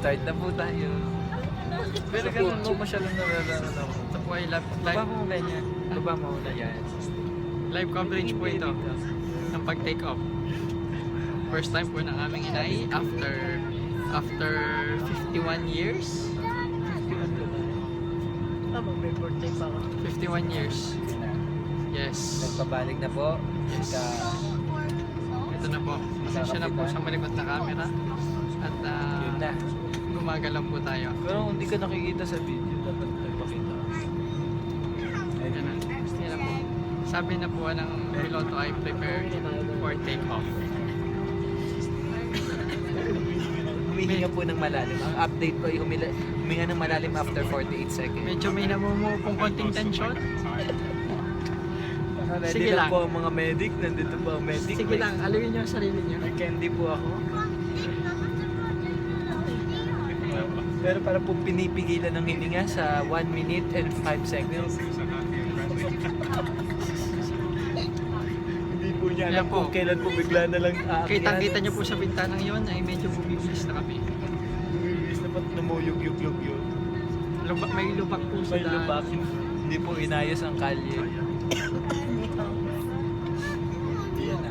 Start na po tayo. Pero ganun mo masyadong nararamdaman ako. Ito po ay live, Baba mo ganyan. Baba mo na yan. live coverage po ito ng pag-take off. First time po ng aming inay after 51 years. May birthday pa ako. 51 years. Yes. Nagpabalik na po. Yes. Ito na po. Pasensya na po sa malikot na camera. At Yun na. gumagalaw po tayo. Pero kung hindi ka nakikita sa video, dapat nagpakita. Yan na. Yan na po. Sabi na po ng piloto ay prepared for take-off. Humihinga po ng malalim. Ang update ko ay huminga ng malalim after 48 seconds. Medyo may namumupong konting tension. Ready Sige lang lang. po ang mga medic. Nandito po ang medic. Sige lang, alawin niyo ang sarili niyo. May candy po ako. Pero para po pinipigilan ng hininga sa 1 minute and 5 seconds. Hindi po niya alam Yan po. kung kailan po bigla na lang aakyat. Kitang-kita niyo po sa bintanang yon ay medyo bumibilis na kami. Bumibilis na pat namuyog-yug-yug-yug. May lubak po sa May daan. lubak. Hindi po inayos ang kalye. Ayan na.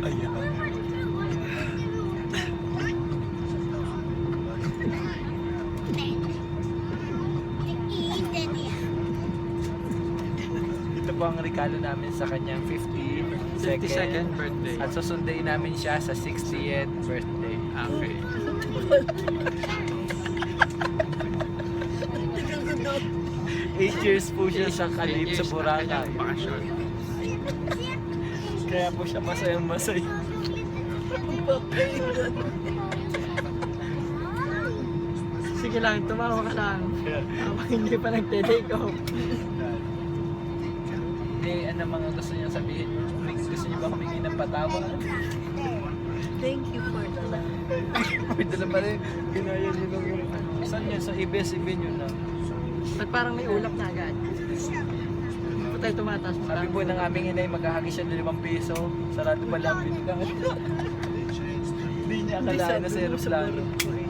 Ayan na. Ito po ang regalo namin sa kanyang 52nd birthday. At susundayin namin siya sa 60th birthday. Okay. Eight years po siya sa Kalib sa Years na Boracay. kanyang bakasyon. Kaya po siya masayang masaya. Sige lang, tumawa ka lang. Habang hindi pa nagte-take off. Hindi, ano mga gusto niya sabihin? Gusto niyo ba humingi ng patawad? Thank you for the love. Pwede lang pala pinaya niyo lang yung ano. Saan yun? Sa ABS-CBN yun na. At parang may ulap na agad. Hindi po tayo tumataas. Sabi po ng aming inay, maghahagi siya ng 5 piso. Sarado pala ang binigang. Hindi niya akalaan na sa aeroplano.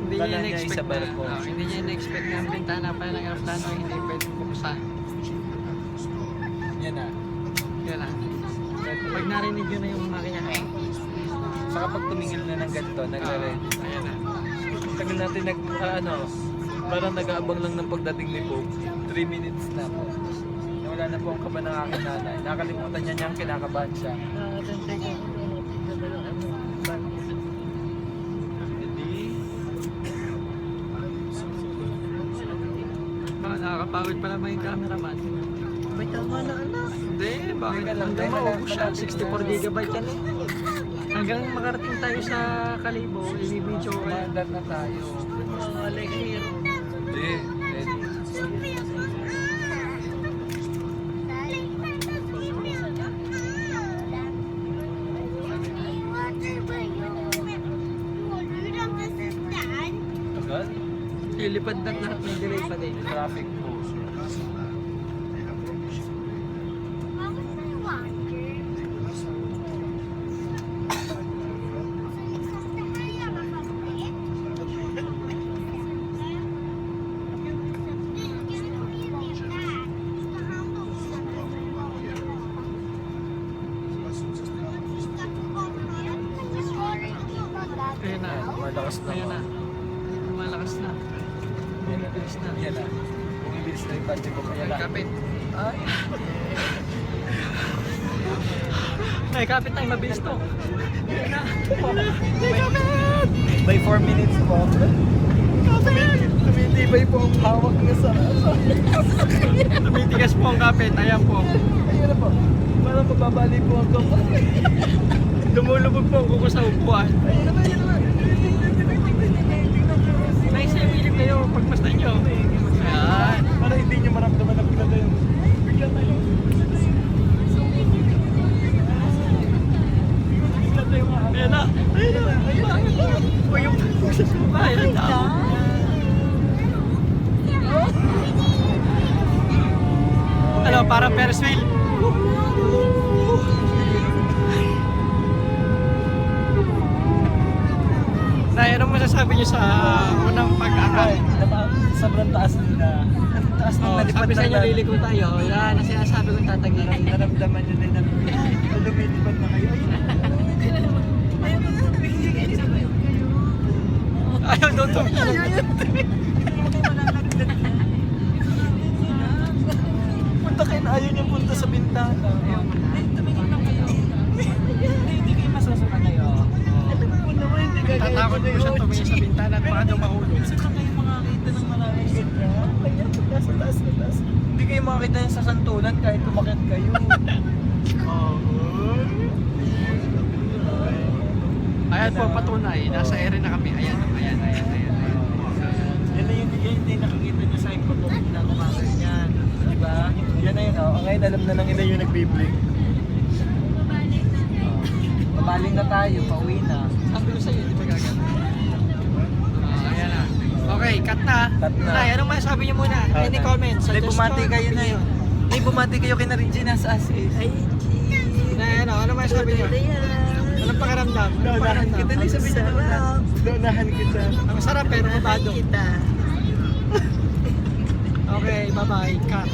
Hindi niya Kala niya na-expect sa na, barko. hindi niya na-expect na ang bintana pa ng aeroplano ay hindi pwedeng buksan. Yan na. Yan lang. Pag narinig yun na yung makina. Saka pag tumingil na ng ganito, nagre-ready. Ayan na. Tagal natin parang nag-aabang lang ng pagdating ni Pope. 3 minutes na po. Wala na po ang kaba ng aking nanay. Nakalimutan niya niyang kinakabahan siya. Nakakatantay ko kung Hindi. Nakakapagod pala mga yung cameraman. may tama na anak. Hindi, bakit Teka lang, hanggang teka lang, maubos siya? teka lang. 64 gigabyte yan eh. Hanggang makarating tayo sa Kalibo, i-video ko yan. Mandar na tayo. Like hero. Hindi. Ready. Agad? Ilipad na lahat, may delay pa din. Traffic po. Ayun na. Malakas na. Ayun na. Malakas na. Yan na. Bilis na. Yan na. Bumibilis na yung budget ko. Kaya May lang. kapit. Ay. May kapit na, mabilis to. Ayun na. By 4 minutes po. Tumitibay po ang hawak niya sa Tumitigas po ang kapit. Ayan po. Ayun na po. Parang mababali po ang kapal. Lumulubog po ang kuko sa upuan. Ayun na, ayun na. May similip kayo pagmasdan nyo. Ayan. Para hindi nyo maramdaman na bigla tayo. Bigla tayo. Bigla tayo mahal. Ayan na. Ayun na. Ayun na. Uy, yung sa suka. Ayun na. Ano, parang Ferris wheel. Nay, ano mo masasabi niyo sa unang pag-akal? Sobrang taas nila. Ang taas ng Oh, nalipad sabi sa inyo, na liliko tayo. Yan, ang sinasabi kong tatagilid. naramdaman nyo na lumilipad na kayo. Ayaw doon to. Punta kayo na ayaw niyo punta sa bintana. Hindi kayo masasama kayo. Alam mo naman, hindi ka Tatakot po siya tumingin sa bintana at baka daw mahulog. Minsan lang kayo makakita ng maraming ganyan. Kaya punta sa taas na taas. Hindi kayo makakita yan sa santulan kahit tumakit kayo. Ayan po, patunay. Nasa ere na kami. Ayan. Yan na yun yung nakikita niyo sa ipotong na kumakas yan. Diba? Yan na yun. Oh. Ngayon alam na ng iba yung nagbiblink. Mabaling na tayo, pauwi na. Sabi ko sa iyo, di ba gagawin? Ayan na. Okay, cut na. Cut na. Nay, anong masasabi niyo muna? Any comments? Nay, bumati suggestion, kayo na yun. opinion? Nay, bumati kayo kay na Regina sa asis. Ay, Nay, anong masasabi niyo? Anong pakiramdam? Anong pakiramdam? Nay, sabihin niyo na. Donahan kita. Ang sarap pero mabado. kita. Okay, bye-bye. Cut.